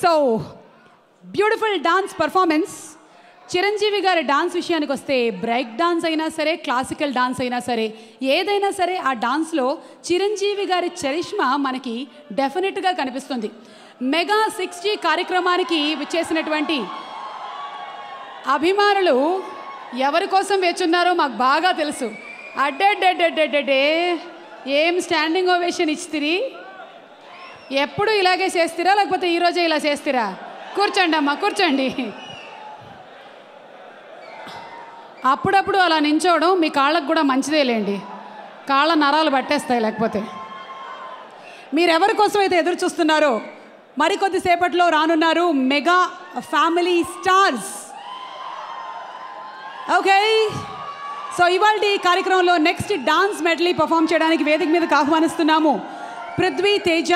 So beautiful dance performance. Chiranjeevi గారి dance విషయానికి వస్తే బ్రేక్ డాన్స్ అయినా సరే, క్లాసికల్ డాన్స్ అయినా సరే, ఏదైనా సరే ఆ డాన్స్లో చిరంజీవి గారి చరిష్మా మనకి డెఫినెట్గా కనిపిస్తుంది. మెగా 6G కార్యక్రమానికి విచ్చేసినటువంటి అభిమానులు ఎవరి కోసం వేచున్నారో మాకు బాగా తెలుసు. అడ్డే ఏం స్టాండింగ్ ఓవేషన్ ఇచ్చితిరి, ఎప్పుడు ఇలాగే చేస్తారా లేకపోతే ఈరోజే ఇలా చేస్తారా? కూర్చోండి అమ్మా, కూర్చోండి. అప్పుడప్పుడు అలా నించోవడం మీ కాళ్ళకు కూడా మంచిదేలేండి, కాళ్ళ నరాలు పట్టేస్తాయి. లేకపోతే మీరెవరి కోసం అయితే ఎదురు చూస్తున్నారో మరికొద్దిసేపట్లో రానున్నారు mega family stars. Okay, so ఇవాళ ఈ కార్యక్రమంలో నెక్స్ట్ డాన్స్ మెడ్లీ పర్ఫామ్ చేయడానికి వేదిక మీదకి ఆహ్వానిస్తున్నాము Prithvi Teja.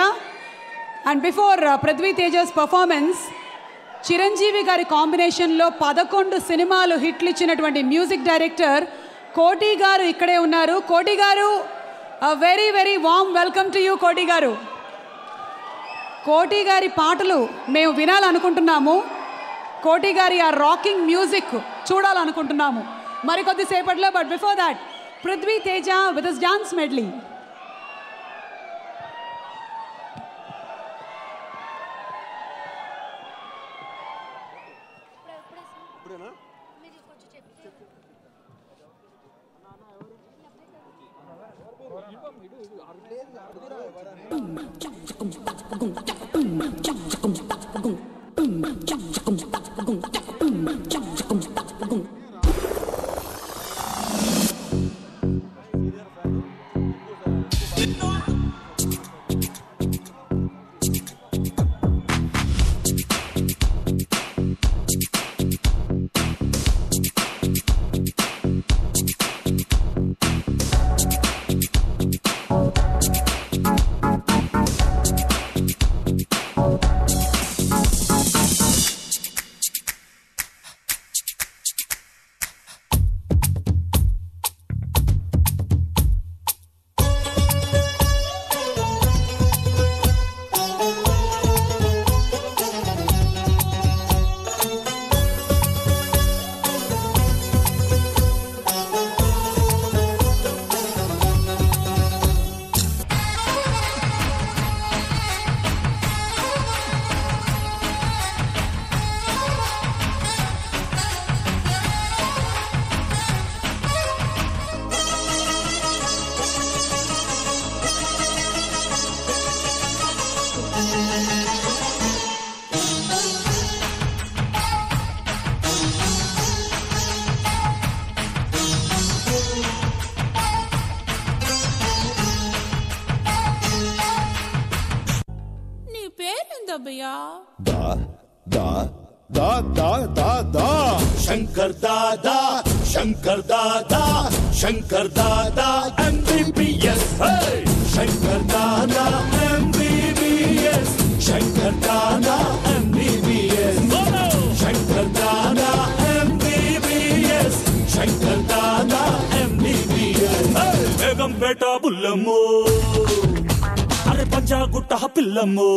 And before Prithvi Teja's performance, Chiranjeevi గారి కాంబినేషన్లో 11 సినిమాలు హిట్లు ఇచ్చినటువంటి మ్యూజిక్ డైరెక్టర్ కోటి గారు ఇక్కడే ఉన్నారు. Koti garu, very very warm welcome to you Koti garu. కోటి గారి పాటలు మేము వినాలనుకుంటున్నాము, కోటి గారి ఆ రాకింగ్ మ్యూజిక్ చూడాలనుకుంటున్నాము మరికొద్దిసేపట్లో. But before that Prithvi Teja with his dance medley. Shankar Dada Shankar Dada Shankar दादा MBBS शंकर दादा MBBS शंकर दादा MBBS शंकर दादा MBBS शंकर दादा MBBS बेगम बेटा बुल्लमो अरे पंजा गुट्टा पिल्लमो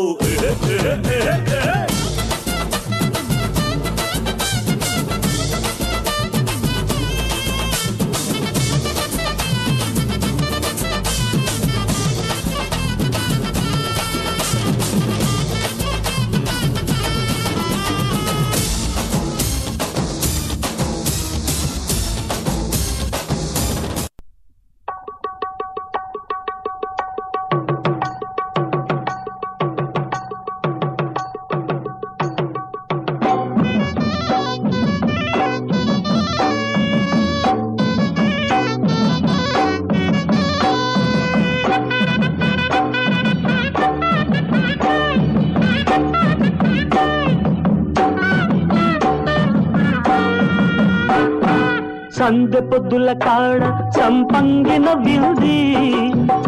సందె పొద్దుల కాడ సంపంగిన విల్ది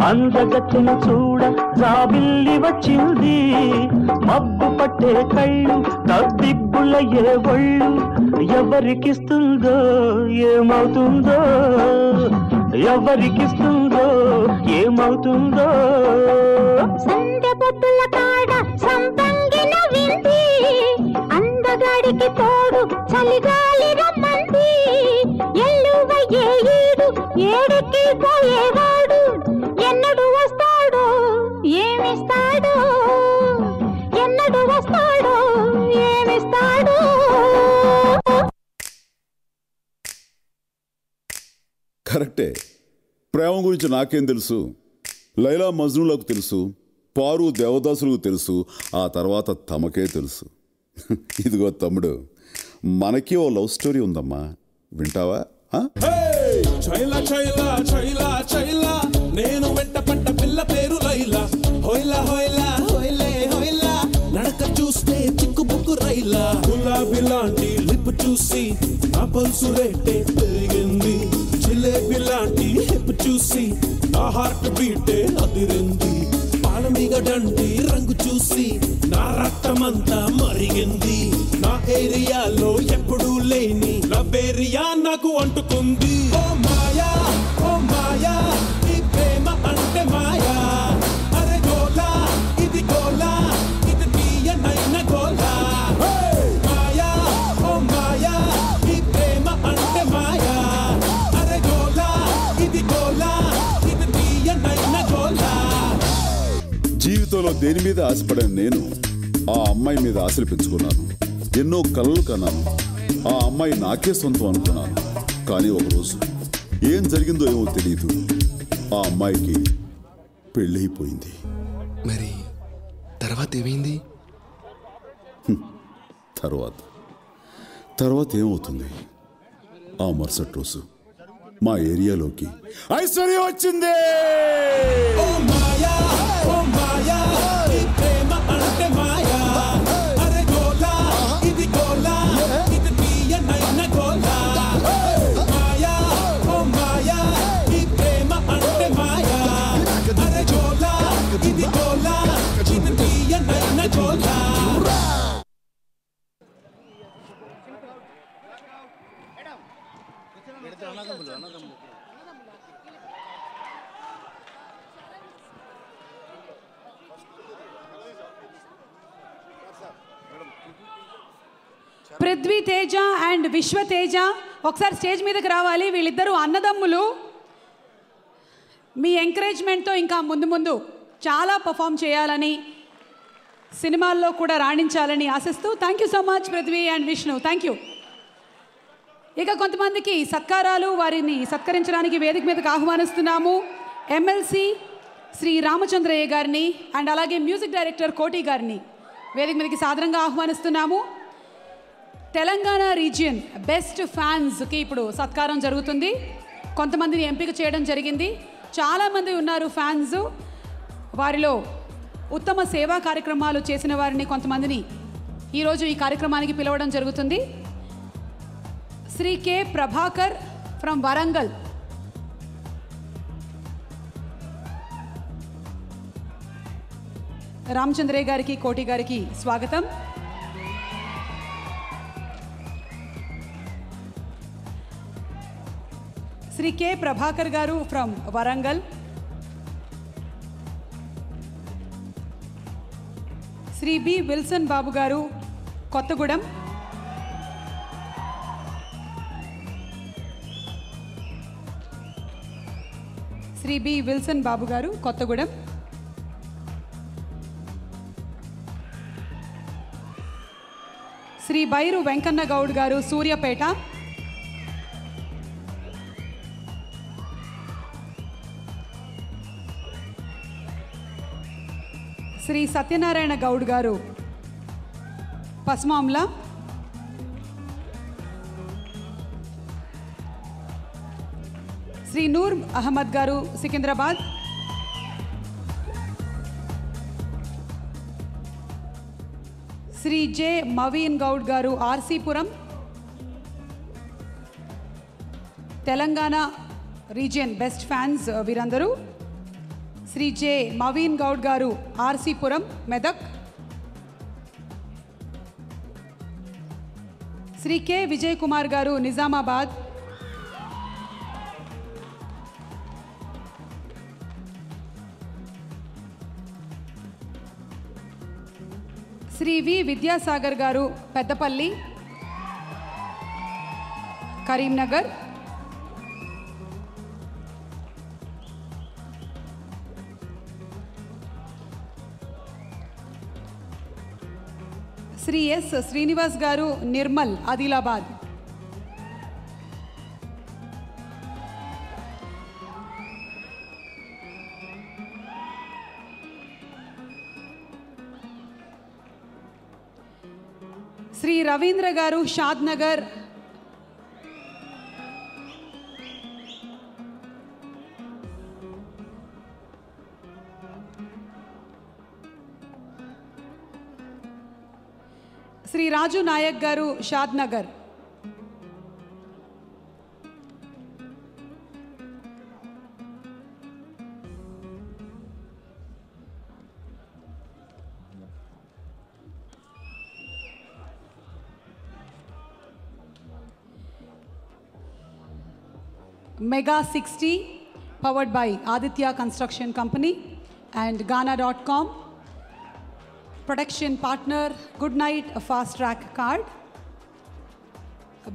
అందగతును చూడ జాబిల్లి వచ్చింది మబ్బు పట్టే కళ్ళు తద్దిబ్బుల ఏ ఒళ్ళు ఎవరికిస్తుందో ఏమవుతుందో ఎవరికిస్తుందో ఏమవుతుందో సందె పొద్దుల కాడ సంపంగిన విల్ది మగాడికి తోడు చలిగాలి రమ్మంది ఎల్లువయ్యే ఈడు ఏడికి పోయేవాడు ఎన్నడు వస్తాడో ఏమిస్తాడో ఎన్నడు వస్తాడో ఏమిస్తాడో. కరెక్టే. ప్రేమ గురించి నాకేం తెలుసు? లైలా మజ్నూలకు తెలుసు, పారు దేవదాసులకు తెలుసు, ఆ తర్వాత తమకే తెలుసు. ఇదిగో తమ్ముడు, మనకి ఓ లవ్ స్టోరీ ఉందమ్మా, వింటావా? చైలా చైలా చైలా చైలా నేను వెంట పడ్డ పిల్ల పేరు లైలా. హోయిలా హోయిలా హోయిలే హోయిలా నడక చూస్తే చిక్కుబుక్కు రైలా. గులాబీ లాంటి లిప్ చూసి నా పల్సు రేటే పెరిగింది. జిలేబీ లాంటి హిప్ చూసి నా హార్ట్ బీటే అదిరింది. పాలమిగడంటి రంగు చూసి నా రక్తమంతా మరిగింది. నా ఏరియాలో ఎప్పుడూ లేని లవేరియా నాకు అంటుకుంది. ఓ మాయా ఈ ప్రేమ అంటే మాయా. అరే గోలా ఇది గోలా, ఇది తీయనైన గోలా. మాయా ఓ మాయా ఈ ప్రేమ అంటే మాయా. అరే గోలా ఇది గోలా, ఇది తీయనైన గోలా. జీవితంలో దేని మీద ఆశపడిన నేను ఆ అమ్మాయి మీద ఆశలు పెంచుకున్నాను. ఎన్నో కలలు కన్నాను. ఆ అమ్మాయి నాకే సొంతం అనుకున్నాను. కానీ ఒకరోజు ఏం జరిగిందో ఏమో తెలియదు, ఆ అమ్మాయికి పెళ్ళైపోయింది. మరి తర్వాత ఏమైంది? తర్వాత ఏమవుతుంది? ఆ మరుసటి రోజు మా ఏరియాలోకి ఐశ్వర్య వచ్చింది. ఓ మాయా ఈ ప్రేమ అంటే మాయా. అరే గోలా ఇది గోలా, ఇది తీయనైన గోలా. మాయా ఓ మాయా ఈ ప్రేమ అంటే మాయా. అరే గోలా ఇది గోలా, ఇది తీయనైన గోలా. పృథ్వీ తేజ అండ్ విశ్వ తేజ ఒకసారి స్టేజ్ మీదకి రావాలి. వీళ్ళిద్దరూ అన్నదమ్ములు. మీ ఎంకరేజ్మెంట్తో ఇంకా ముందు ముందు చాలా పర్ఫామ్ చేయాలని, సినిమాల్లో కూడా రాణించాలని ఆశిస్తూ thank you so much Prithvi and Vishnu. Thank you. ఇక కొంతమందికి సత్కారాలు, వారిని సత్కరించడానికి వేదిక మీదకి ఆహ్వానిస్తున్నాము. ఎమ్మెల్సీ శ్రీ రామచంద్రయ్య గారిని అండ్ అలాగే మ్యూజిక్ డైరెక్టర్ కోటి గారిని వేదిక మీదకి సాదరంగా ఆహ్వానిస్తున్నాము. తెలంగాణ రీజియన్ బెస్ట్ ఫ్యాన్స్కి ఇప్పుడు సత్కారం జరుగుతుంది. కొంతమందిని ఎంపిక చేయడం జరిగింది. చాలామంది ఉన్నారు ఫ్యాన్స్. వారిలో ఉత్తమ సేవా కార్యక్రమాలు చేసిన వారిని కొంతమందిని ఈరోజు ఈ కార్యక్రమానికి పిలవడం జరుగుతుంది. Shri K Prabhakar from Warangal. రామచంద్రయ్య గారికి, కోటి గారికి స్వాగతం. Shri K Prabhakar garu from Warangal. Shri B Wilson Babu garu Kothagudem. Shri B Wilson Babu garu Kothagudem. Shri బైరు Venkanna Goud గారు సూర్యాపేట. శ్రీ సత్యనారాయణ గౌడ్ గారు పస్మాంల. శ్రీ నూర్ అహ్మద్ గారు సికింద్రాబాద్. శ్రీ జె మవీన్ గౌడ్ గారు RC Puram. Telangana region best fans వీరందరూ. శ్రీ జె మవీన్ గౌడ్ గారు ఆర్సీపురం మెదక్. శ్రీ కె విజయ్ కుమార్ గారు నిజామాబాద్. శ్రీ వి విద్యాసాగర్ గారు పెద్దపల్లి కరీంనగర్. శ్రీ ఎస్ శ్రీనివాస్ గారు నిర్మల్ ఆదిలాబాద్. శ్రీ రవీంద్ర గారు షాద్ నగర్. శ్రీ రాజు నాయక్ గారు షాద్ Nagar. Mega 60 powered by Aditya Construction Company and Ghana.com. Protection partner Good Night Fast Track Card.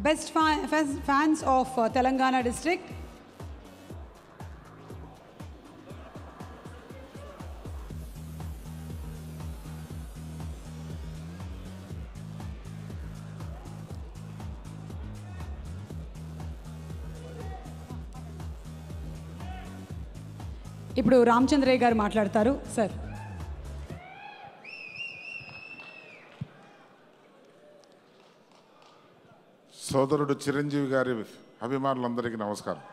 Best fans of Telangana district. ఇప్పుడు రామచంద్రయ్య గారు మాట్లాడతారు సార్. సోదరుడు చిరంజీవి గారి అభిమానులందరికీ నమస్కారం.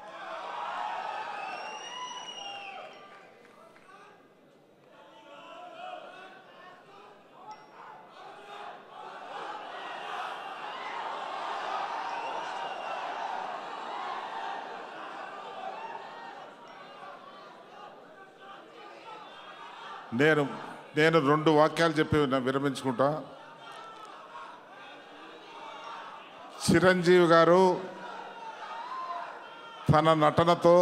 నేను 2 వాక్యాలు చెప్పి విరమించుకుంటా. చిరంజీవి గారు తన నటనతో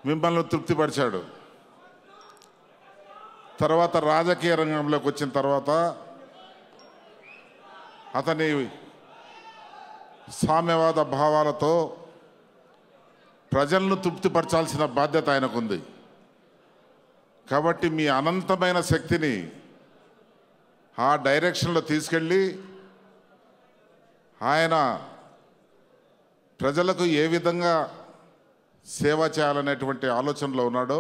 మిమ్మల్ని తృప్తిపరిచాడు. తర్వాత రాజకీయ రంగంలోకి వచ్చిన తర్వాత అతని సామ్యవాద భావాలతో ప్రజలను తృప్తిపరచాల్సిన బాధ్యత ఆయనకుంది. కాబట్టి మీ అనంతమైన శక్తిని ఆ డైరెక్షన్లో తీసుకెళ్ళి ఆయన ప్రజలకు ఏ విధంగా సేవ చేయాలనేటువంటి ఆలోచనలో ఉన్నాడో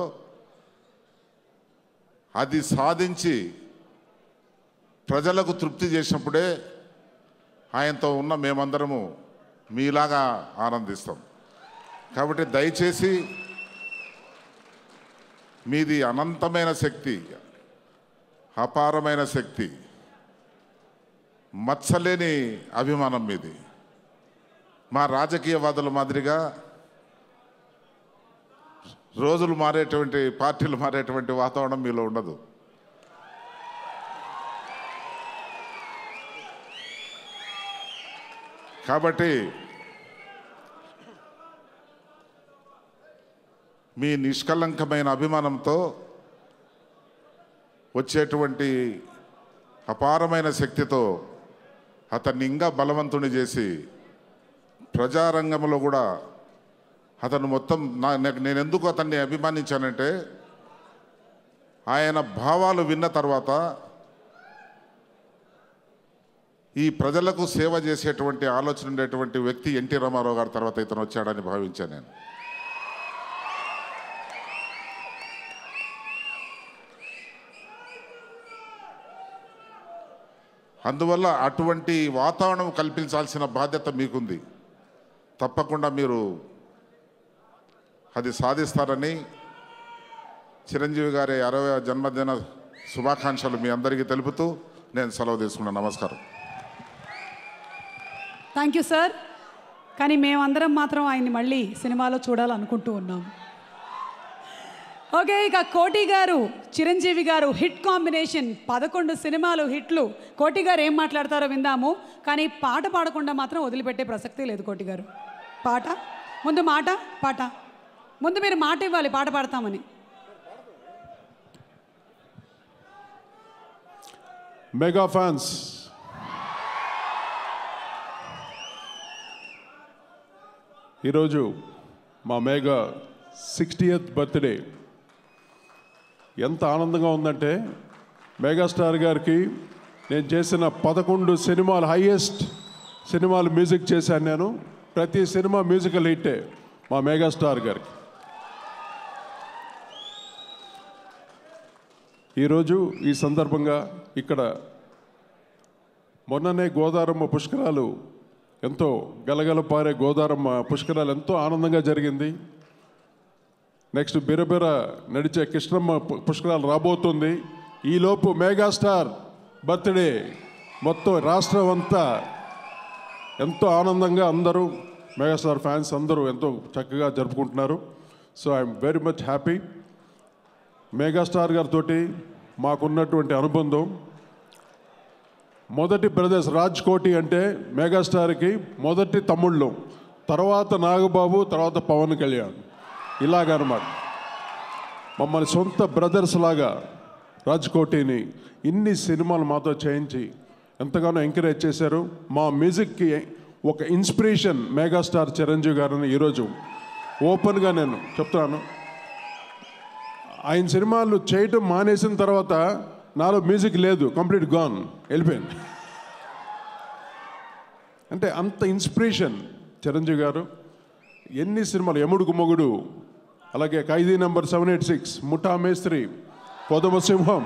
అది సాధించి ప్రజలకు తృప్తి చేసినప్పుడే ఆయనతో ఉన్న మేమందరము మీలాగా ఆనందిస్తాం. కాబట్టి దయచేసి మీది అనంతమైన శక్తి, అపారమైన శక్తి, మచ్చలేని అభిమానం మీది. మా రాజకీయవాదుల మాదిరిగా రోజులు మారేటువంటి, పార్టీలు మారేటువంటి వాతావరణం మీలో ఉండదు. కాబట్టి మీ నిష్కలంకమైన అభిమానంతో వచ్చేటువంటి అపారమైన శక్తితో అతన్ని ఇంకా బలవంతుని చేసి ప్రజారంగంలో కూడా అతను మొత్తం నేను ఎందుకు అతన్ని అభిమానించానంటే ఆయన భావాలు విన్న తర్వాత ఈ ప్రజలకు సేవ చేసేటువంటి ఆలోచన ఉండేటువంటి వ్యక్తి ఎన్టీ రామారావు గారి తర్వాత ఇతను వచ్చాడని భావించాను నేను. అందువల్ల అటువంటి వాతావరణం కల్పించాల్సిన బాధ్యత మీకుంది. తప్పకుండా మీరు అది సాధిస్తారని చిరంజీవి గారి 60వ జన్మదిన శుభాకాంక్షలు మీ అందరికీ తెలుపుతూ నేను సెలవు తీసుకున్నాను. నమస్కారం. Thank you sir. కానీ మేమందరం మాత్రం ఆయన్ని మళ్ళీ సినిమాలో చూడాలనుకుంటూ ఉన్నాం. ఓకే, ఇక కోటి గారు చిరంజీవి గారు హిట్ కాంబినేషన్, 11 సినిమాలు హిట్లు. కోటి గారు ఏం మాట్లాడతారో విందాము. కానీ పాట పాడకుండా మాత్రం వదిలిపెట్టే ప్రసక్తే లేదు కోటి గారు. పాట ముందు, పాట ముందు మీరు మాట ఇవ్వాలి పాట పాడతామని. మెగా ఫ్యాన్స్, ఈరోజు మా మెగా 60th బర్త్డే. ఎంత ఆనందంగా ఉందంటే, మెగాస్టార్ గారికి నేను చేసిన 11 సినిమాలు, హైయెస్ట్ సినిమాలు మ్యూజిక్ చేశాను నేను. ప్రతి సినిమా మ్యూజికల్ హిట్టే మా మెగాస్టార్ గారికి. ఈరోజు ఈ సందర్భంగా ఇక్కడ మొన్ననే గోదారమ్మ పుష్కరాలు, ఎంతో గలగల పారే గోదారమ్మ పుష్కరాలు ఎంతో ఆనందంగా జరిగింది. నెక్స్ట్ బిరబిర నడిచే కృష్ణమ్మ పుష్కరాలు రాబోతుంది. ఈలోపు మెగాస్టార్ బర్త్డే మొత్తం రాష్ట్రం అంతా ఎంతో ఆనందంగా అందరూ మెగాస్టార్ ఫ్యాన్స్ అందరూ ఎంతో చక్కగా జరుపుకుంటున్నారు. So I'm very much happy. Megastar గారితో మాకున్నటువంటి అనుబంధం, మొదటి బ్రదర్స్ రాజ్ కోటి అంటే మెగాస్టార్కి మొదటి తమ్ముళ్ళు, తర్వాత నాగబాబు, తర్వాత పవన్ కళ్యాణ్, ఇలాగనమాట. మమ్మల్ని సొంత బ్రదర్స్ లాగా రాజ్ కోటిని ఇన్ని సినిమాలు మాతో చేయించి ఎంతగానో ఎంకరేజ్ చేశారు. మా మ్యూజిక్కి ఒక ఇన్స్పిరేషన్ మెగాస్టార్ చిరంజీవి గారిని ఈరోజు ఓపెన్గా నేను చెప్తున్నాను. ఆయన సినిమాలు చేయటం మానేసిన తర్వాత నాలో మ్యూజిక్ లేదు, కంప్లీట్ గాన్, వెళ్ళిపోయింది. అంటే అంత ఇన్స్పిరేషన్ చిరంజీవి గారు. ఎన్ని సినిమాలు, యముడు గుమ్మగుడు, అలాగే ఖైదీ నంబర్ 786, ముఠా మేస్త్రి, కొదమసింహం,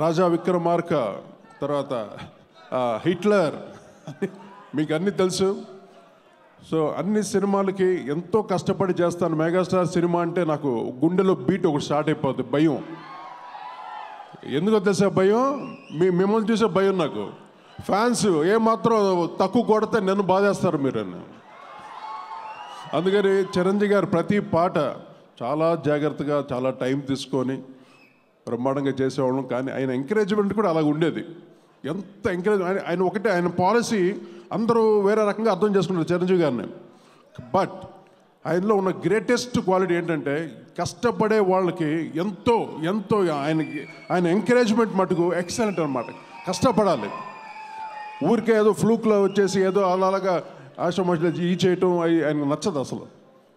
రాజా విక్రమార్క, తర్వాత హిట్లర్, మీకు అన్నీ తెలుసు. సో అన్ని సినిమాలకి ఎంతో కష్టపడి చేస్తాను. మెగాస్టార్ సినిమా అంటే నాకు గుండెలో బీట్ ఒకటి స్టార్ట్ అయిపోతుంది, భయం. ఎందుకో తెలుసా భయం? మిమ్మల్ని చూసే భయం నాకు. ఫ్యాన్స్ ఏమాత్రం తక్కువ కొడితే నన్ను బాధేస్తారు మీరు. అందుకని చిరంజీవి గారు ప్రతి పాట చాలా జాగ్రత్తగా, చాలా టైం తీసుకొని బ్రహ్మాండంగా చేసేవాళ్ళం. కానీ ఆయన ఎంకరేజ్మెంట్ కూడా అలాగ ఉండేది. ఎంత ఎంకరేజ్, ఆయన ఒకటే, ఆయన పాలసీ అందరూ వేరే రకంగా అర్థం చేసుకున్నారు చిరంజీవి గారిని. బట్ ఆయనలో ఉన్న గ్రేటెస్ట్ క్వాలిటీ ఏంటంటే, కష్టపడే వాళ్ళకి ఎంతో ఎంతో ఆయన ఎంకరేజ్మెంట్ మటుకు ఎక్సలెంట్ అనమాట. కష్టపడాలి, ఊరికే ఏదో ఫ్లూక్లో వచ్చేసి ఏదో అలాగా ఆశ్రమాషలో ఈ చేయటం ఆయనకు నచ్చదు అసలు.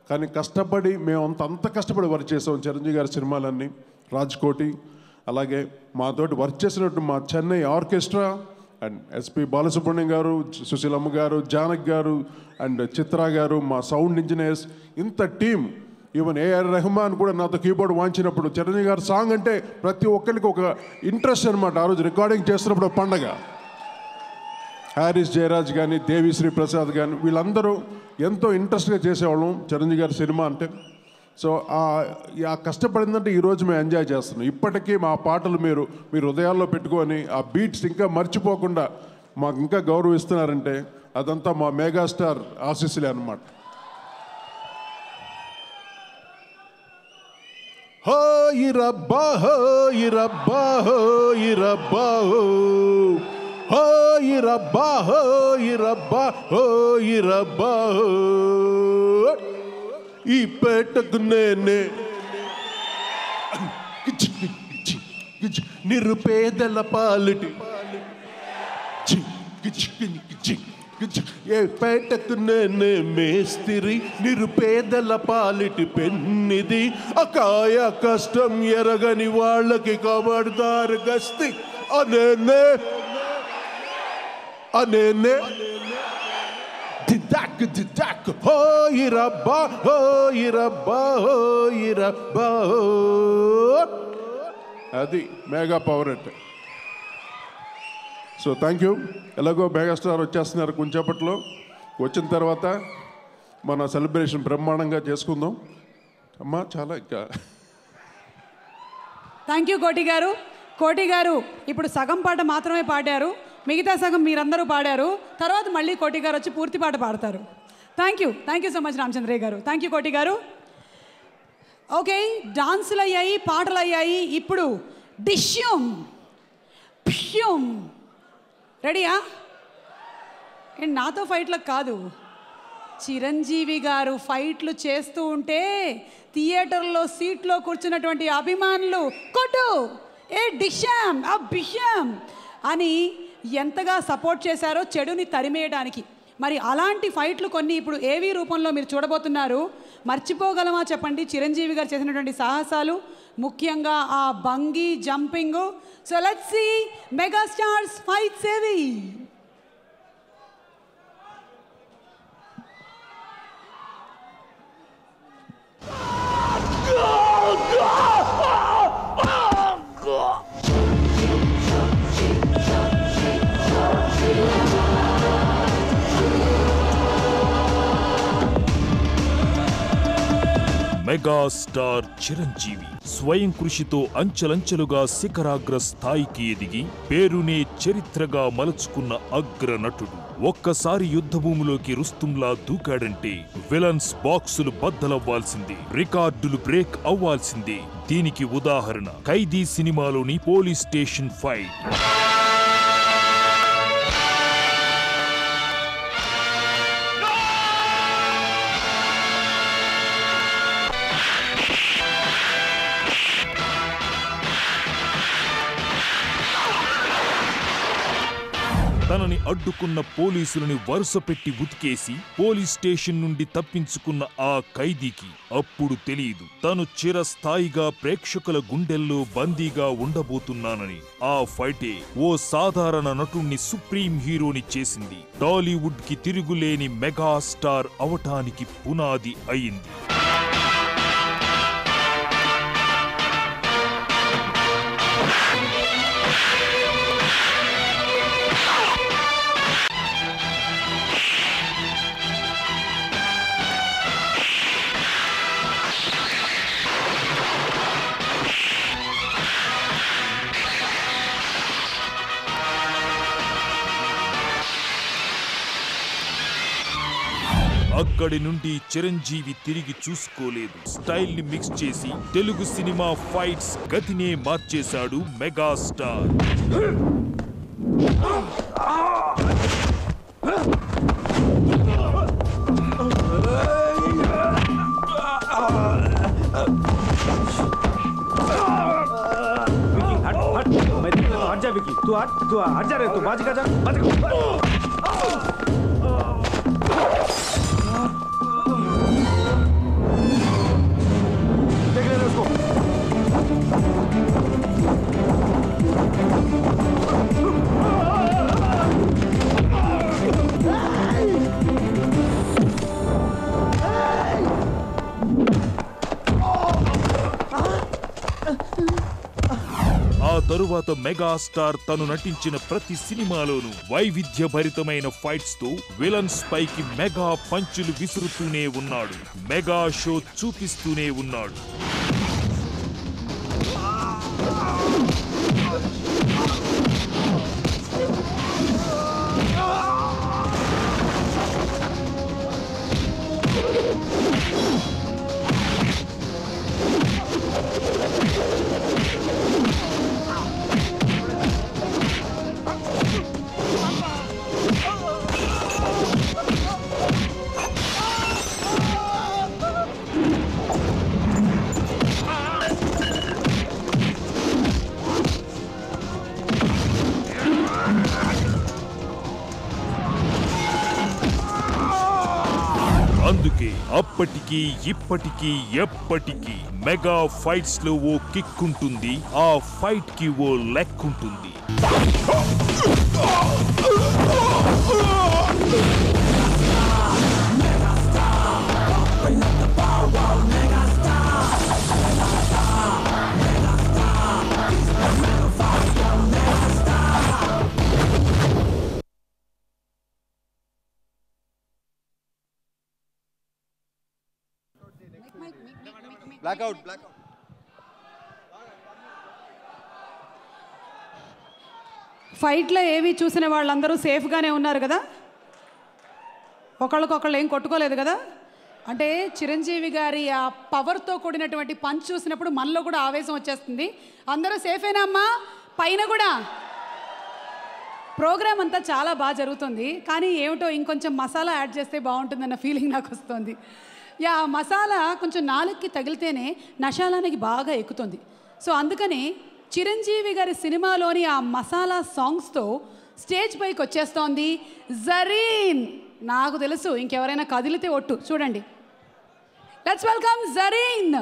కానీ కష్టపడి మేము అంత కష్టపడి వర్క్ చేసాం. చిరంజీవి గారి సినిమాలన్నీ, రాజ్ కోటి, అలాగే మాతోటి వర్క్ చేసినట్టు మా Chennai orchestra and SP Balasubrahmanyam గారు, సుశీలమ్మ గారు, జానక్ గారు అండ్ చిత్ర గారు, మా సౌండ్ ఇంజనీర్స్, ఇంత టీం. ఈవెన్ ఏఆర్ రెహమాన్ కూడా నాతో కీబోర్డ్ వాయించినప్పుడు చిరంజీవి గారు సాంగ్ అంటే ప్రతి ఒక్కరికి ఒక ఇంట్రెస్ట్ అనమాట. ఆ రోజు రికార్డింగ్ చేస్తున్నప్పుడు పండగ. హ్యారిస్ జయరాజ్ కానీ, దేవిశ్రీ ప్రసాద్ కానీ, వీళ్ళందరూ ఎంతో ఇంట్రెస్ట్గా చేసేవాళ్ళం చిరంజీవి గారి సినిమా అంటే. సో ఆ కష్టపడిందంటే ఈరోజు మేము ఎంజాయ్ చేస్తున్నాం. ఇప్పటికీ మా పాటలు మీరు హృదయాల్లో పెట్టుకొని ఆ బీట్స్ ఇంకా మర్చిపోకుండా మాకు ఇంకా గౌరవిస్తున్నారంటే అదంతా మా మెగాస్టార్ ఆశీస్సులే అన్నమాట. హో ఇరబ్బా హో ఇరబ్బా హో ఇరబ్బా హో హో ఇరబ్బా హో ఇరబ్బా హో ఇరబ్బా హో, ఈ పేటకు నేనే నిరుపేదల పాలిటి, ఏ పేటకు నేనే మేస్తిరి, నిరుపేదల పాలిటి పెన్నిది, అకాయ కష్టం ఎరగని వాళ్ళకి కబడ్దారు గస్తి అనేనే అనేనే దిదాక్ దిదాక్ హో ఇరబ్బా హో ఇరబ్బా హో ఇరబ్బా. అది మెగా పవర్ అంటే. So thank you. ఎలాగో మెగాస్టార్ వచ్చేస్తున్నారు కొంచెంసేపట్లో. వచ్చిన తర్వాత మన సెలబ్రేషన్ బ్రహ్మాండంగా చేసుకుందాం అమ్మా. చాలా ఇంకా థ్యాంక్ యూ కోటి గారు. కోటి గారు ఇప్పుడు సగం పాట మాత్రమే పాడారు, మిగతా సగం మీరందరూ పాడారు. తర్వాత మళ్ళీ కోటి గారు వచ్చి పూర్తి పాట పాడతారు. Thank you so much Ramachandraiah garu. Thank you Koti గారు. ఓకే, డాన్సులు అయ్యాయి, పాటలు అయ్యాయి. ఇప్పుడు డిష్యూమ్ ప్ష్యూమ్ రెడీయా? అండ్ నాతో ఫైట్లకు కాదు, చిరంజీవి గారు ఫైట్లు చేస్తూ ఉంటే థియేటర్లో సీట్లో కూర్చున్నటువంటి అభిమానులు కొట్టు, ఏ డిష్యామ్, ఆ బిష్యామ్, అని ఎంతగా సపోర్ట్ చేశారో చెడుని తరిమేయడానికి. మరి అలాంటి ఫైట్లు కొన్ని ఇప్పుడు ఏవీ రూపంలో మీరు చూడబోతున్నారు. మర్చిపోగలమా చెప్పండి చిరంజీవి గారు చేసినటువంటి సాహసాలు, ముఖ్యంగా ఆ bungee jumping. So let's see megastar's fights ఏవి. మెగాస్టార్ చిరంజీవి స్వయం కృషితో అంచెలంచెలుగా శిఖరాగ్ర స్థాయికి ఎదిగి పేరునే చరిత్రగా మలుచుకున్న అగ్ర నటుడు. ఒక్కసారి యుద్ధభూమిలోకి రుస్తుంలా దూకాడంటే విలన్స్ బాక్సులు బద్దలవ్వాల్సిందే, రికార్డులు బ్రేక్ అవ్వాల్సిందే. దీనికి ఉదాహరణ ఖైదీ సినిమాలోని పోలీస్ స్టేషన్ ఫైట్. తనని అడ్డుకున్న పోలీసులని వరుస పెట్టి ఉతికేసి పోలీస్ స్టేషన్ నుండి తప్పించుకున్న ఆ ఖైదీకి అప్పుడు తెలియదు తను చిరస్థాయిగా ప్రేక్షకుల గుండెల్లో బందీగా ఉండబోతున్నానని. ఆ ఫైటే ఓ సాధారణ నటుణ్ణి సుప్రీం హీరోని చేసింది. టాలీవుడ్ కి తిరుగులేని మెగాస్టార్ అవటానికి పునాది అయింది. అక్కడి నుండి చిరంజీవి తిరిగి చూసుకోలేదు. స్టైల్ ని మిక్స్ చేసి తెలుగు సినిమా ఫైట్స్ గతినే మార్చేశాడు మెగాస్టార్. ఆ తరువాత మెగాస్టార్ తను నటించిన ప్రతి సినిమాలోనూ వైవిధ్యభరితమైన ఫైట్స్ తో విలన్స్ పైకి మెగా పంచులు విసురుతూనే ఉన్నాడు. మెగా షో చూపిస్తూనే ఉన్నాడు. అందుకే అప్పటికీ ఇప్పటికీ ఎప్పటికీ మెగా ఫైట్స్ లో ఓ కిక్ ఉంటుంది. ఆ ఫైట్ కి ఓ లెక్ ఉంటుంది. Blackout. ఫైట్లో ఏవి చూసిన వాళ్ళందరూ సేఫ్గానే ఉన్నారు కదా? ఒకళ్ళకొకళ్ళు ఏం కొట్టుకోలేదు కదా? అంటే చిరంజీవి గారి ఆ పవర్తో కూడినటువంటి పంచ్ చూసినప్పుడు మనలో కూడా ఆవేశం వచ్చేస్తుంది. అందరూ సేఫేనా అమ్మా? పైన కూడా ప్రోగ్రామ్ అంతా చాలా బాగా జరుగుతుంది. కానీ ఏమిటో ఇంకొంచెం మసాలా యాడ్ చేస్తే బాగుంటుందన్న ఫీలింగ్ నాకు వస్తుంది. ఆ మసాలా కొంచెం నాలుగుకి తగిలితేనే నషాలానికి బాగా ఎక్కుతుంది. సో అందుకని చిరంజీవి గారి సినిమాలోని ఆ మసాలా సాంగ్స్తో స్టేజ్ పైకి వచ్చేస్తోంది జరీన్. నాకు తెలుసు, ఇంకెవరైనా కదిలితే ఒట్టు. చూడండి, లెట్స్ వెల్కమ్ జరీన్.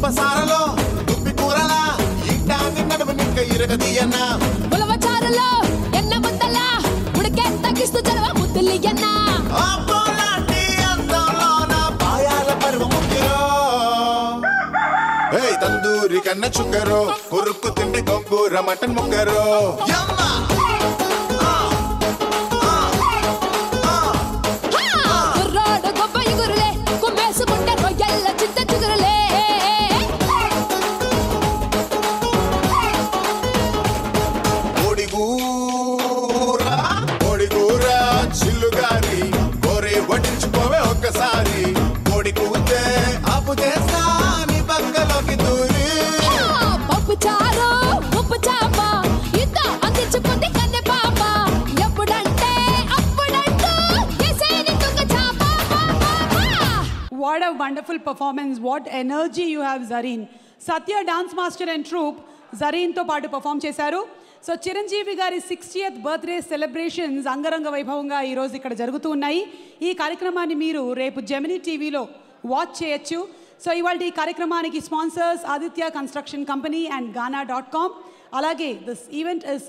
పసారలో దుప్పి కూరలా ఇట్టాన్ని తీయనా ఉలవచారులో ఎన్న ముద్దల ఉడికే తగ్గిస్తూ చలవ ముద్దులియన్నా అబ్బోలాంటి అందంలోన పాయాల పరువ ముగ్గురో ఏయ్ తందూరి కన్న చుక్కరో కొరుక్కు తిండి గొంగూర మటన్ ముక్కరో కుర్రాడు గొప్ప ఎగురులే కుమ్మేసుకుంటే రొయ్యల్ల చింత చిగురులే కోడిగూర చిల్లుగారి కోరి వడ్డించుకోవే ఒక్కసారి కోడి కూతే అప్పు చేస్తా నీ పక్కలోకి దూరి పప్పు చారు ఉప్పు చాప ఇంత అందించుకుంది కన్నె పాప ఎప్పుడంటే అప్పుడంటూ ఎసేని తుంగ చాప What a wonderful performance. What energy you have, Zareen. Satya Dance Master and Troupe, Zareen తో పాటు పర్ఫామ్ చేశారు. సో చిరంజీవి గారి 60th బర్త్డే సెలబ్రేషన్స్ అంగరంగ వైభవంగా ఈరోజు ఇక్కడ జరుగుతూ ఉన్నాయి. ఈ కార్యక్రమాన్ని మీరు రేపు జెమినీ టీవీలో వాచ్ చేయొచ్చు. సో ఇవాళ ఈ కార్యక్రమానికి sponsors Aditya construction company and Gaana.com. అలాగే this event is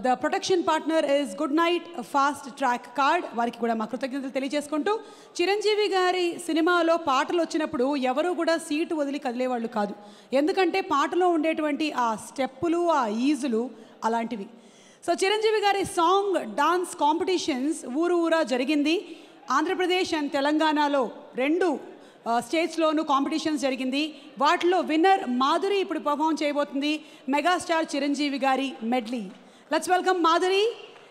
the protection partner is good night fast track card. వారికి కూడా మా కృతజ్ఞతలు తెలియజేసుకుంటూ, చిరంజీవి గారి సినిమాలో పాటలు వచ్చినప్పుడు ఎవరు కూడా సీటు వదిలి కదిలేవాళ్ళు కాదు. ఎందుకంటే పాటలో ఉండేటువంటి ఆ స్టెప్పులు, ఆ ఈజులు అలాంటివి. సో చిరంజీవి గారి సాంగ్ డాన్స్ కాంపిటీషన్స్ ఊరు ఊరా జరిగింది. ఆంధ్రప్రదేశ్ అండ్ తెలంగాణలో 2 స్టేట్స్లోనూ కాంపిటీషన్స్ జరిగింది. వాటిలో విన్నర్ మాధురి ఇప్పుడు పర్ఫామ్ చేయబోతుంది మెగాస్టార్ చిరంజీవి గారి medley. Let's welcome Madhuri.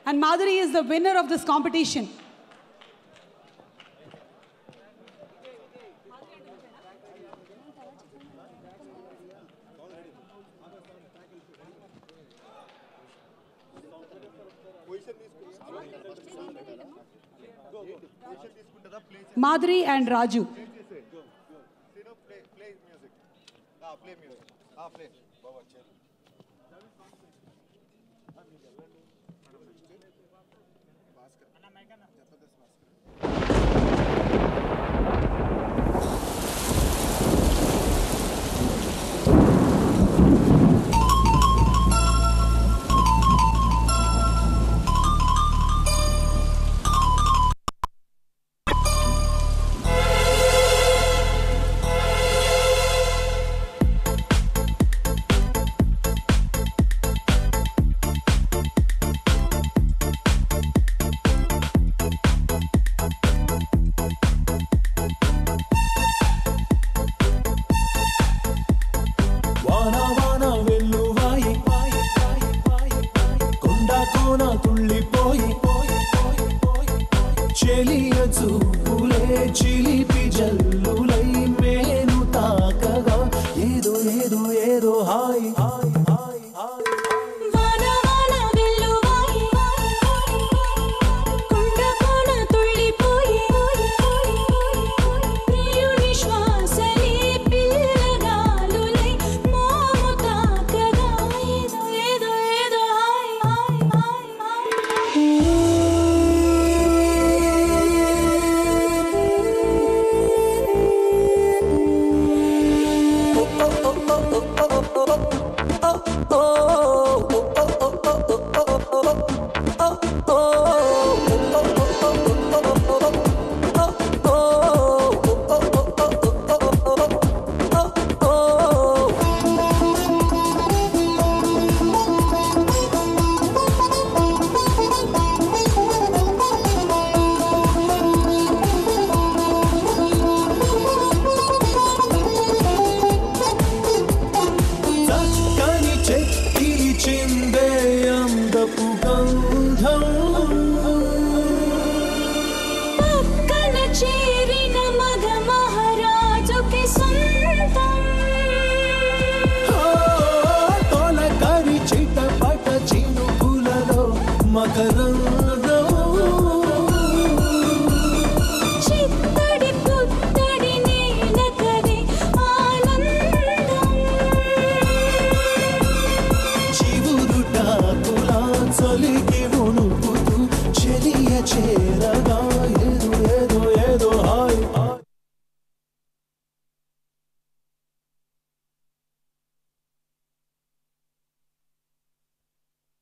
And Madhuri is the winner of this competition. Madhuri and Raju.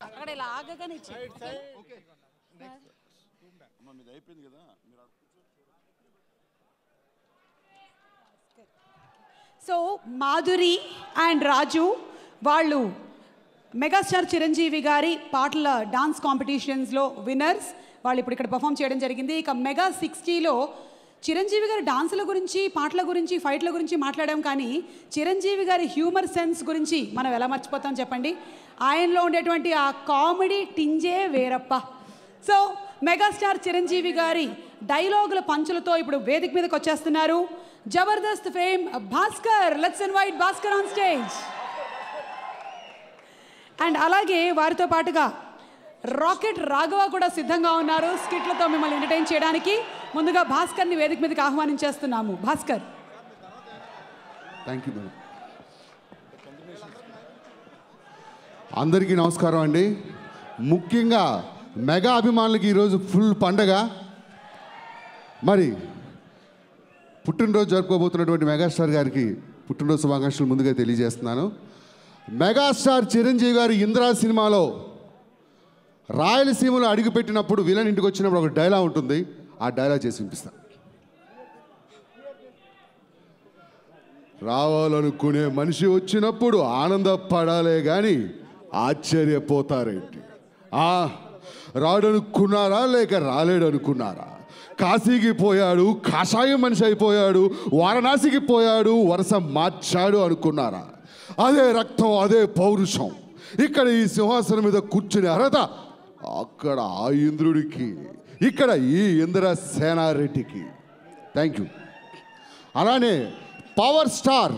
అక్కడ ఇలా ఆగగానే సో మాధురి అండ్ రాజు వాళ్ళు మెగాస్టార్ చిరంజీవి గారి పాటల డాన్స్ కాంపిటీషన్స్లో విన్నర్స్. వాళ్ళు ఇప్పుడు ఇక్కడ పర్ఫామ్ చేయడం జరిగింది. ఇక మెగా 60లో చిరంజీవి గారి డాన్సుల గురించి, పాటల గురించి, ఫైట్ల గురించి మాట్లాడాం, కానీ చిరంజీవి గారి హ్యూమర్ సెన్స్ గురించి మనం ఎలా మర్చిపోతాం చెప్పండి. ఆయనలో ఉండేటువంటి ఆ కామెడీ టింజే వేరప్ప. సో మెగాస్టార్ చిరంజీవి గారి డైలాగుల పంచులతో ఇప్పుడు వేదిక మీదకి వచ్చేస్తున్నారు Jabardasth fame Bhaskar. Let's invite Bhaskar on stage. And అలాగే వారితో పాటుగా రాకెట్ రాఘవ కూడా సిద్ధంగా ఉన్నారు స్కిట్లతో మిమ్మల్ని ఎంటర్టైన్ చేయడానికి. ముందుగా భాస్కర్ని వేదిక మీదకి ఆహ్వానించేస్తున్నాము. భాస్కర్. Thank you madam. అందరికీ నమస్కారం అండి. ముఖ్యంగా మెగా అభిమానులకి ఈరోజు ఫుల్ పండగ. మరి పుట్టినరోజు జరుపుకోబోతున్నటువంటి మెగాస్టార్ గారికి పుట్టినరోజు శుభాకాంక్షలు ముందుగా తెలియజేస్తున్నాను. మెగాస్టార్ చిరంజీవి గారి ఇంద్రా సినిమాలో రాయలసీమలో అడుగుపెట్టినప్పుడు విలన్ ఇంటికి వచ్చినప్పుడు ఒక డైలాగ్ ఉంటుంది. ఆ డైలాగ్ చేసి వినిపిస్తాను. రావాలనుకునే మనిషి వచ్చినప్పుడు ఆనందపడాలే కానీ ఆశ్చర్యపోతారేంటి? రాడనుకున్నారా లేక రాలేడనుకున్నారా? కాశీకి పోయాడు, కాషాయం మనిషి అయిపోయాడు, వారణాసికి పోయాడు, వరుస మార్చాడు అనుకున్నారా? అదే రక్తం, అదే పౌరుషం ఇక్కడ ఈ సింహాసనం మీద కూర్చునే అర్హత అక్కడ ఆ ఇంద్రుడికి, ఇక్కడ ఈ ఇంద్ర సేనారెడ్డికి. Thank you. అలానే పవర్ స్టార్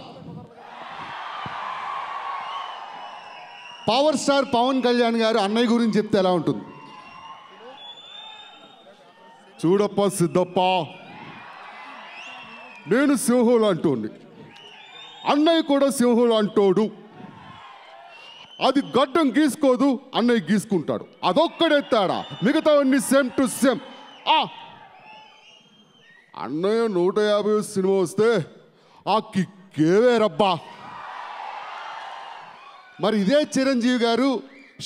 పవన్ కళ్యాణ్ గారు అన్నయ్య గురించి చెప్తే ఎలా ఉంటుంది? చూడప్ప సిద్ధప్ప, నేను సింహులు అంటోండి, అన్నయ్య కూడా సింహులు అంటోడు. అది గడ్డం గీసుకోదు, అన్నయ్య గీసుకుంటాడు. అదొక్కడే తేడా, మిగతావన్నీ సేమ్ టు సేమ్. అన్నయ్య 150 సినిమా వస్తే ఆ కిక్కేవే రబ్బా. మరి ఇదే చిరంజీవి గారు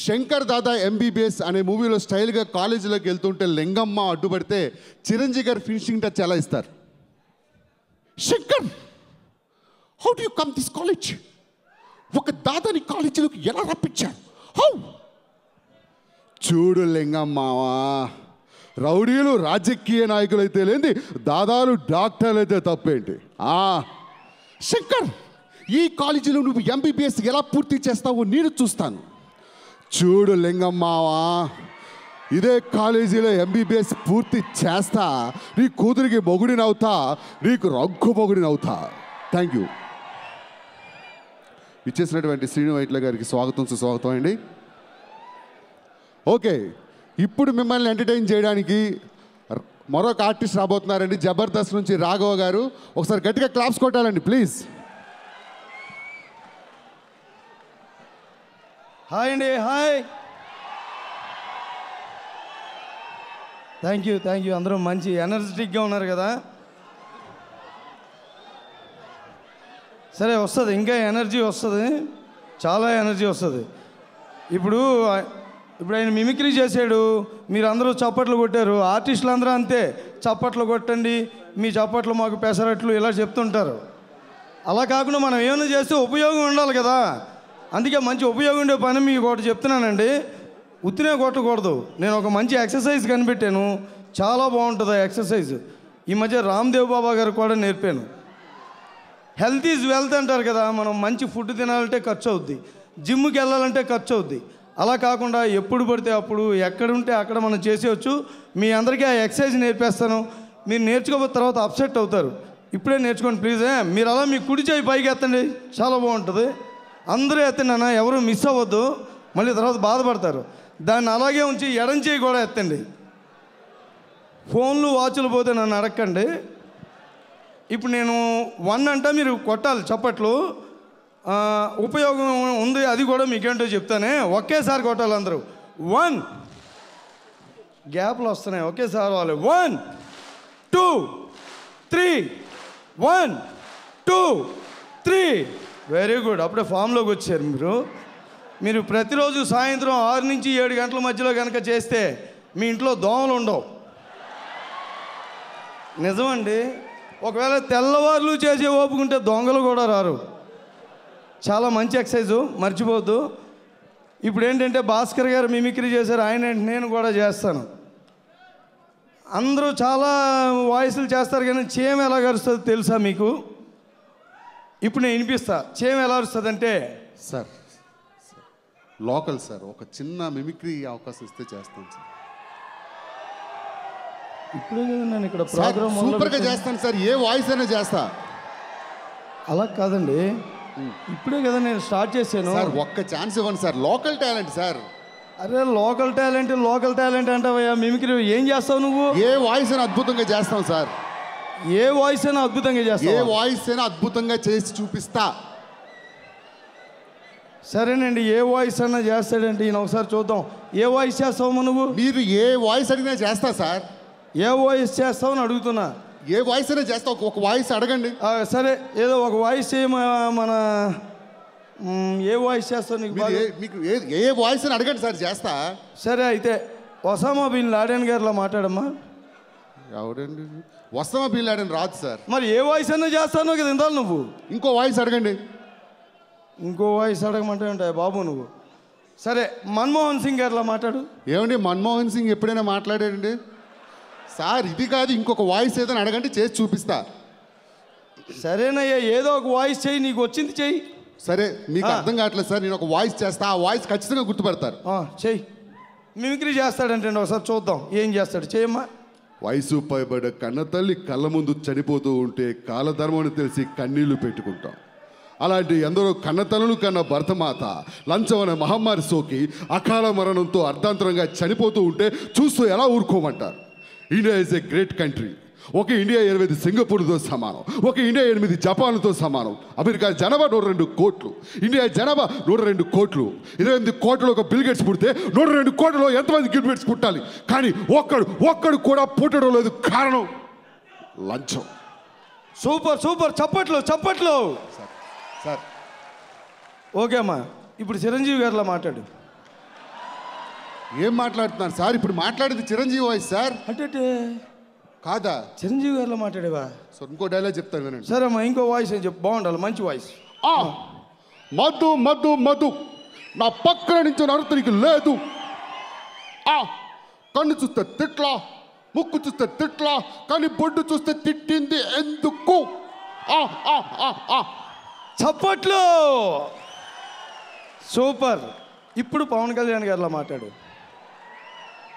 శంకర్ దాదా ఎంబీబీఎస్ అనే మూవీలో స్టైల్గా కాలేజీలోకి వెళ్తుంటే లింగమ్మ అడ్డుపడితే చిరంజీవి గారు ఫినిషింగ్ టచ్ ఎలా ఇస్తారు? Shankar, how do you come this college? ఒక దాదాని కాలేజీలోకి ఎలా రప్పించారు? హౌ? చూడు లింగమ్మావా, రౌడీలు రాజకీయ నాయకులు అయితే లేని దాదాలు డాక్టర్లు అయితే తప్పేంటి? శంకర్, ఈ కాలేజీలో నువ్వు ఎంబీబీఎస్ ఎలా పూర్తి చేస్తావో నేను చూస్తాను. చూడు లింగమ్మావా, ఇదే కాలేజీలో ఎంబీబీఎస్ పూర్తి చేస్తా, నీ కూతురికి మొగుడినవుతా, నీకు రంకు మొగుడినవుతా. Thank you. ఇచ్చేసినటువంటి శ్రీను వైట్ల గారికి స్వాగతం, సుస్వాగతం అండి. ఓకే, ఇప్పుడు మిమ్మల్ని ఎంటర్టైన్ చేయడానికి మరొక ఆర్టిస్ట్ రాబోతున్నారండి. జబర్దస్త్ నుంచి రాఘవ గారు. ఒకసారి గట్టిగా క్లాప్స్ కొట్టాలండి ప్లీజ్. హాయ్ అండి. హాయ్. Thank you. అందరూ మంచి ఎనర్జెటిక్గా ఉన్నారు కదా. సరే, వస్తుంది, ఇంకా ఎనర్జీ వస్తుంది, చాలా ఎనర్జీ వస్తుంది. ఇప్పుడు ఆయన మిమిక్రీ చేశాడు, మీరు అందరూ చప్పట్లు కొట్టారు. ఆర్టిస్టులు అందరూ అంతే, చప్పట్లు కొట్టండి, మీ చప్పట్లు మాకు పెసరట్లు ఇలా చెప్తుంటారు. అలా కాకుండా మనం ఏమైనా చేస్తే ఉపయోగం ఉండాలి కదా. అందుకే మంచి ఉపయోగం ఉండే పని మీకు ఒకటి చెప్తున్నానండి. ఉత్తినే కొట్టకూడదు. నేను ఒక మంచి ఎక్సర్సైజ్ కనిపెట్టాను, చాలా బాగుంటుంది ఆ ఎక్సర్సైజ్. ఈ మధ్య రామ్దేవ్ బాబా గారు కూడా నేర్పాను. హెల్త్ ఈజ్ వెల్త్ అంటారు కదా. మనం మంచి ఫుడ్ తినాలంటే ఖర్చు అవుద్ది, జిమ్కి వెళ్ళాలంటే ఖర్చు అవుద్ది. అలా కాకుండా ఎప్పుడు పడితే అప్పుడు ఎక్కడుంటే అక్కడ మనం చేసేయచ్చు. మీ అందరికీ ఆ ఎక్సర్సైజ్ నేర్పేస్తాను. మీరు నేర్చుకోకపోతే తర్వాత అప్సెట్ అవుతారు. ఇప్పుడే నేర్చుకోండి ప్లీజ్. మీరు అలా మీ కుడి చేయి పైకి ఎత్తండి, చాలా బాగుంటుంది. అందరూ ఎత్తండి అన్న, ఎవరు మిస్ అవ్వద్దు, మళ్ళీ తర్వాత బాధపడతారు. దాన్ని అలాగే ఉంచి ఎడం చేయి కూడా ఎత్తండి. ఫోన్లు వాచులు పోతే నన్ను అడగండి. ఇప్పుడు నేను 1 అంటే మీరు కొట్టాలి చప్పట్లు. ఉపయోగం ఉంది, అది కూడా మీకేంటో చెప్తానే. ఒకేసారి కొట్టాలి అందరూ. 1, గ్యాప్లు వస్తున్నాయి, ఒకేసారి వాళ్ళు. 1 2 3, 1 2 3. Very good. అప్పుడే ఫామ్లోకి వచ్చారు మీరు. మీరు ప్రతిరోజు సాయంత్రం 6 నుంచి 7 గంటల మధ్యలో కనుక చేస్తే మీ ఇంట్లో దోమలు ఉండవు. నిజమండి. ఒకవేళ తెల్లవారులు చేసే ఓపుకుంటే దొంగలు కూడా రారు. చాలా మంచి ఎక్సర్సైజు, మర్చిపోవద్దు. ఇప్పుడు ఏంటంటే భాస్కర్ గారు మిమిక్రీ చేశారు, ఆయన నేను కూడా చేస్తాను. అందరూ చాలా వాయిస్లు చేస్తారు కానీ చేమ ఎలా అరుస్తుందో తెలుసా మీకు? ఇప్పుడు నేను వినిపిస్తా. చేమ ఎలా అరుస్తుంది అంటే, సార్ లోకల్ సార్, ఒక చిన్న మిమిక్రీ అవకాశం ఇస్తే చేస్తాను సార్. ఇప్పుడే కదా నేను ఇక్కడ ప్రోగ్రామ్ సూపర్గా చేస్తాను సార్, ఏ వాయిస్ అయినా చేస్తా. అలా కాదండి, ఇప్పుడే కదా నేను స్టార్ట్ చేశాను సార్. ఒక్క ఛాన్స్ ఇవ్వండి సార్, లోకల్ టాలెంట్ సార్. అరే లోకల్ టాలెంట్ అంటావయ్యా, మిమిక్రీ ఏం చేస్తావు నువ్వు? ఏ వాయిస్ అయినా అద్భుతంగా చేస్తాం సార్. ఏ వాయిస్ అయినా అద్భుతంగా చేస్తా. ఏ వాయిస్ అయినా అద్భుతంగా చేసి చూపిస్తా. సరేనండి, ఏ వాయిస్ అయినా చేస్తాడండి. ఈయన ఒకసారి చూద్దాం. ఏ వాయిస్ చేస్తావు నువ్వు? మీరు ఏ వాయిస్ అడిగినా చేస్తా సార్. ఏ వాయిస్ చేస్తావు అని అడుగుతున్నా. ఏ వాయిస్ అయినా చేస్తా, ఒక వాయిస్ అడగండి. సరే, ఏదో ఒక వాయిస్ చేయ. మన ఏ వాయిస్ చేస్తావు నీకు? మీకు ఏ వాయిస్ అని అడగండి సార్, చేస్తా. సరే అయితే ఒసామా బిన్ లాడెన్ గారిలో మాట్లాడమ్మా. ఎవడండి? ఒసామా బిన్ లాడెన్ రాదు సార్. మరి ఏ వాయిస్ అయినా చేస్తాను కదా ఇందాలు నువ్వు. ఇంకో వాయిస్ అడగండి. ఇంకో వాయిస్ అడగమంటే ఉంటాయి బాబు నువ్వు. సరే మన్మోహన్ సింగ్ గారిలో మాట్లాడు. ఏమండి మన్మోహన్ సింగ్ ఎప్పుడైనా మాట్లాడాడండి సార్? ఇది కాదు, ఇంకొక వాయిస్ ఏదైనా అడగండి, చేసి చూపిస్తా. సరేనయ్యా, ఏదో ఒక వాయిస్ చెయ్యి, నీకు వచ్చింది చెయ్యి. సరే, మీకు అర్థం కావట్లేదు సార్, నేను ఒక వాయిస్ చేస్తా, ఆ వాయిస్ ఖచ్చితంగా గుర్తుపెడతారు. చెయ్యి. మిమిక్రీ చేస్తాడంటే ఒకసారి చూద్దాం ఏం చేస్తాడు. చేయమ్మా. వయసు పైబడ్డ కన్న తల్లి కళ్ళ ముందు చనిపోతూ ఉంటే కాలధర్మం తెలిసి కన్నీళ్లు పెట్టుకుంటాం. అలాంటి ఎందరో కన్నతల్లులు కన్న భరతమాత లంచం అనే మహమ్మారి సోకి అకాల మరణంతో అర్ధాంతరంగా చనిపోతూ ఉంటే చూస్తూ ఎలా ఊరుకోమంటారు? India is a great country. ఒక ఇండియా 8 సింగపూర్తో సమానం, ఒక ఇండియా 8 జపాన్తో సమానం. అమెరికా జనాభా 102 కోట్లు, ఇండియా జనాభా 102 కోట్లు. 28 కోట్లలో ఒక బిల్ గేట్స్ పుడితే 102 కోట్లలో ఎంతమంది గిల్ గేట్స్ పుట్టాలి? కానీ ఒక్కడు కూడా పుట్టడం లేదు. కారణం లంచం. సూపర్ సూపర్, చప్పట్లు చప్పట్లు సార్. ఓకే అమ్మా, ఇప్పుడు చిరంజీవి గారిలో మాట్లాడు. ఏం మాట్లాడుతున్నారు సార్? ఇప్పుడు మాట్లాడేది చిరంజీవి వాయిస్ సార్. అంటే కాదా? చిరంజీవి గారిలో మాట్లాడేవా? సార్ ఇంకో డైలాగ్ చెప్తాను వినండి. సరే అమ్మా, ఇంకో వాయిస్ అని చెప్పు, బాగుండాలి, మంచి వాయిస్. మధు మధు మధు నా పక్కన నుంచి నరుతనికి లేదు. కన్ను చూస్తే తిట్లా, ముక్కు చూస్తే తిట్లా, కానీ బొడ్డు చూస్తే తిట్టింది ఎందుకు? చప్పట్లు. సూపర్. ఇప్పుడు పవన్ కళ్యాణ్ గారిలో మాట్లాడు.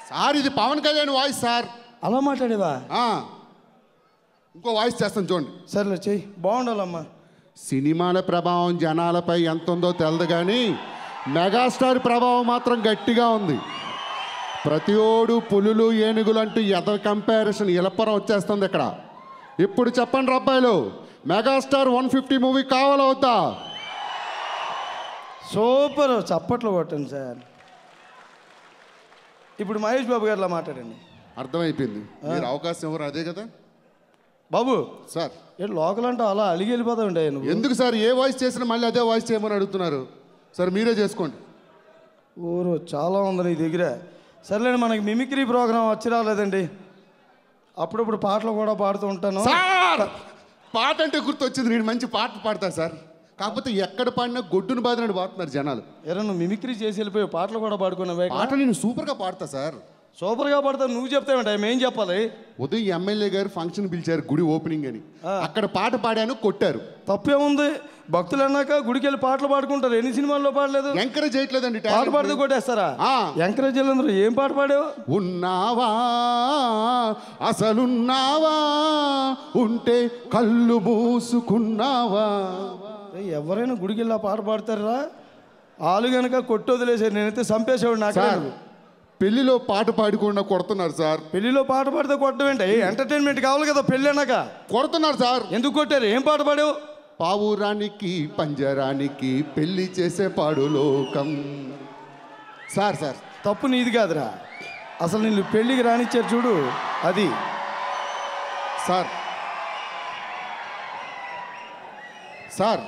సార్ ఇది పవన్ కళ్యాణ్ వాయిస్ సార్. అలా మాట్లాడేవా? ఇంకో వాయిస్ చేస్తాను చూడండి. సరేలే చెయ్యి, బాగుండాలమ్మా. సినిమాల ప్రభావం జనాలపై ఎంత ఉందో తెలదు కానీ మెగాస్టార్ ప్రభావం మాత్రం గట్టిగా ఉంది. ప్రతి ఓడు పులులు ఏనుగులు అంటూ ఎద కంపారిజన్ ఇలపరం వచ్చేస్తుంది ఇక్కడ. ఇప్పుడు చెప్పండి అబ్బాయిలు, మెగాస్టార్ 150 మూవీ కావాలా వద్దా? సూపర్, చప్పట్లు కొట్టండి సార్. ఇప్పుడు మహేష్ బాబు గారిలో మాట్లాడండి. అర్థమైపోయింది, మీరు అవకాశం ఎవరు అదే కదా బాబు. సార్ ఏంటి లోకల్ అంటే అలా అలిగి వెళ్ళిపోతా ఉంటాయి నువ్వు? ఎందుకు సార్ ఏ వాయిస్ చేసినా మళ్ళీ అదే వాయిస్ చేయమని అడుగుతున్నారు? సార్ మీరే చేసుకోండి. ఊరు చాలా ఉంది నీ దగ్గర. సర్లేండి, మనకి మిమిక్రీ ప్రోగ్రాం వచ్చి రాలేదండి. అప్పుడప్పుడు పాటలు కూడా పాడుతూ ఉంటాను. సార్ పాట అంటే గుర్తొచ్చింది, నేను మంచి పాట పాడతా సార్. కాకపోతే ఎక్కడ పాడినా గొడ్డును బాధినట్టు పాడుతున్నారు జనాలు. ఎరా నువ్వు మిమిక్రీ చేసి వెళ్ళిపోయి పాటలు కూడా పాడుకున్నావే? పాట నేను సూపర్గా పాడతా సార్. సూపర్గా పాడతావు, నువ్వు చెప్తావేంట, మేం చెప్పాలి? ఉదయం ఎమ్మెల్యే గారు ఫంక్షన్ పిలిచారు, గుడి ఓపెనింగ్ అని. అక్కడ పాట పాడాను, కొట్టారు. తప్పేముంది? భక్తులు అన్నాక గుడికి వెళ్ళి పాటలు పాడుకుంటారు. ఎన్ని సినిమాల్లో పాడలేదు? ఎంకరేజ్ చేయట్లేదండి. పాట పాడితే కొట్టేస్తారా? ఎంకరేజ్ చేయలేదు. ఏం పాట పాడావు? ఉన్నావా అసలున్నావా, ఉంటే కళ్ళు మూసుకున్నావా. ఎవరైనా గుడికి వెళ్ళి పాట పాడతారా? ఆలు గనక కొట్టి వదిలేసారు, నేనైతే చంపేసేవాడు. నాకు పెళ్లిలో పాట పాడకుండా కొడుతున్నారు సార్. పెళ్లిలో పాట పాడితే కొట్టమేంటి? ఎంటర్టైన్మెంట్ కావాలి కదా పెళ్ళి అన్నాక. కొడుతున్నారు సార్. ఎందుకు కొట్టారు? ఏం పాట పాడావు? పావురానికి పంజరానికి పెళ్లి చేసే పాడు లోకం. సార్ సార్ తప్పు నీది కాదురా, అసలు నిన్ను పెళ్ళికి రానిచ్చారు చూడు అది. సార్ సార్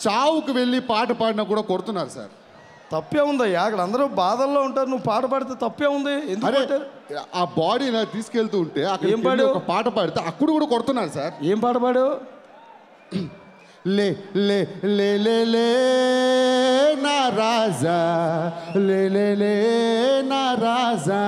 చావుకు వెళ్ళి పాట పాడినా కూడా కొడుతున్నారు సార్. తప్పే ఉందయ్యా, అక్కడ అందరూ బాధల్లో ఉంటారు, నువ్వు పాట పాడితే తప్పే ఉంది. ఎందుకంటే ఆ బాడీ ఇలా తీసుకెళ్తూ ఉంటే అక్కడ ఏం పాడి ఒక పాట పాడితే అక్కడ కూడా కొడుతున్నారు సార్. ఏం పాట పాడావు? లే లే లే లే లే నా రాజా, లే లే లే నా రాజా,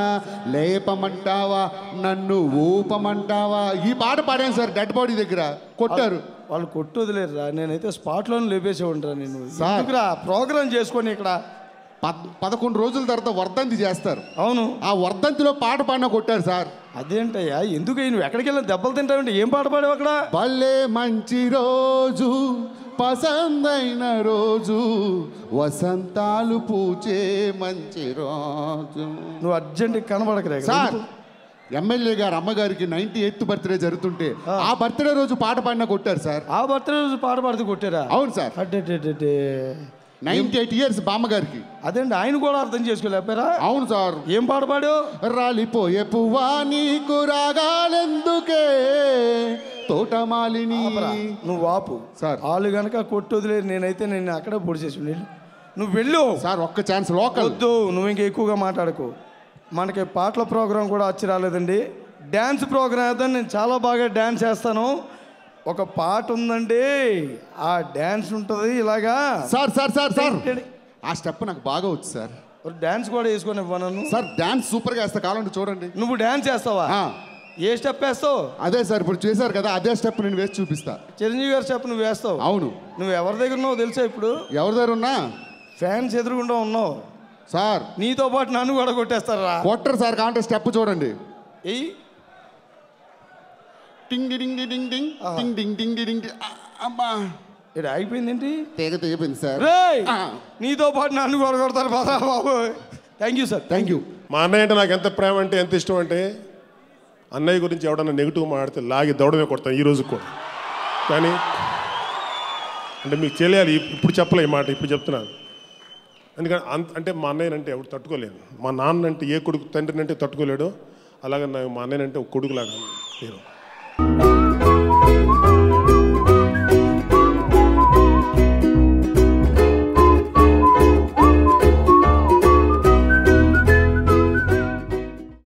లేపమంటావా నన్ను ఊపమంటావా, ఈ పాట పాడాను సార్. డెడ్ బాడీ దగ్గర కొట్టారు. వాళ్ళు కొట్టు వదిలేరురా, నేనైతే స్పాట్లోనే లేపేసే ఉంటాను. నేను సార్రా ప్రోగ్రామ్ చేసుకొని ఇక్కడ 11 రోజుల తర్వాత వర్ధంతి చేస్తారు. అవును, ఆ వర్ధంతిలో పాట పాడినా కొట్టారు సార్. అదేంటయ్యా, ఎందుకు నువ్వు ఎక్కడికి వెళ్ళిన దెబ్బలు తింటావంటే ఏం పాట పాడావు అక్కడ? భలే మంచి రోజు, పసందైన రోజు, వసంతాలు పూచే మంచి రోజు. నువ్వు అర్జెంట్ కనబడకరే సార్. ఎమ్మెల్యే గారు అమ్మగారికి 98th బర్త్డే జరుగుతుంటే ఆ బర్త్డే రోజు పాట పాడినా కొట్టారు సార్. ఆ బర్త్డే రోజు పాట పాడితే కొట్టారా? అవును సార్. 98 years బామ్మగారికి. అదేంటి, ఆయన కూడా అర్థం చేసుకోలేపారా? అవును సార్. ఏం పాట పాడు? రాలిపోయే పువ్వా నీకు రాగాలెందుకే తోటమాలిని. నువ్వు ఆపు సార్, వాళ్ళు కనుక కొట్టు వదిలేదు, నేనైతే నేను అక్కడే పొడి చేసి నువ్వు వెళ్ళు సార్. ఒక్క ఛాన్స్ లోకల్ వద్దు, నువ్వు ఇంకా ఎక్కువగా మాట్లాడకు. మనకి పాటల ప్రోగ్రాం కూడా వచ్చి రాలేదండి, డ్యాన్స్ ప్రోగ్రామ్ వేద్దాం. నేను చాలా బాగా డ్యాన్స్ చేస్తాను. ఒక పాట ఉందండి, ఆ డ్యాన్స్ ఉంటుంది ఇలాగా. సార్ సార్ సార్ సార్ ఆ స్టెప్ నాకు బాగా వచ్చు సార్. డాన్స్ కూడా వేసుకొని ఇవ్వను సార్. డాన్స్ సూపర్గా వేస్తా, కావాలంటే చూడండి. నువ్వు డాన్స్ చేస్తావా? ఏ స్టెప్ వేస్తావు? అదే సార్ ఇప్పుడు చేశారు కదా, అదే స్టెప్ నేను వేసి చూపిస్తా. చిరంజీవి గారి స్టెప్ నువ్వు వేస్తావు? అవును. నువ్వు ఎవరి దగ్గర ఉన్నావు తెలుసా? ఇప్పుడు ఎవరి దగ్గర ఉన్నా ఫ్యాన్స్ ఎదురుగుండా ఉన్నావు సార్. నీతో పాటు నన్ను కూడా కొట్టేస్తారా? కొట్టరు సార్, కావాలంటే స్టెప్ చూడండి. ఏయ్ టింగ్ డింగ్ డింగ్ డింగ్ టింగ్ డింగ్ డింగ్ డింగ్. అమ్మా ఇక్కడ ఆగిపోయిందేంటి? తెగ తెగిపోయింది సార్. నీతో పాటు నన్ను కూడా కొడతారు బాబు. Thank you sir. Thank you. మా అన్నయ్య అంటే నాకు ఎంత ప్రేమ అంటే ఎంత ఇష్టం అంటే, అన్నయ్య గురించి ఎవడన్నా నెగిటివ్ మాట్లాడితే లాగి దౌడమే కొడతాను ఈ రోజు కూడా. కానీ అంటే మీకు తెలియాలి, ఇప్పుడు చెప్పలే ఈ మాట, ఇప్పుడు చెప్తున్నాను. ఎందుకంటే అంటే మా అన్నయ్య అంటే ఎవడు తట్టుకోలేను. మా నాన్న అంటే ఏ కొడుకు తండ్రిని అంటే తట్టుకోలేడు, అలాగే నాకు మా అన్నయ్య అంటే ఒక కొడుకులాగా నేను.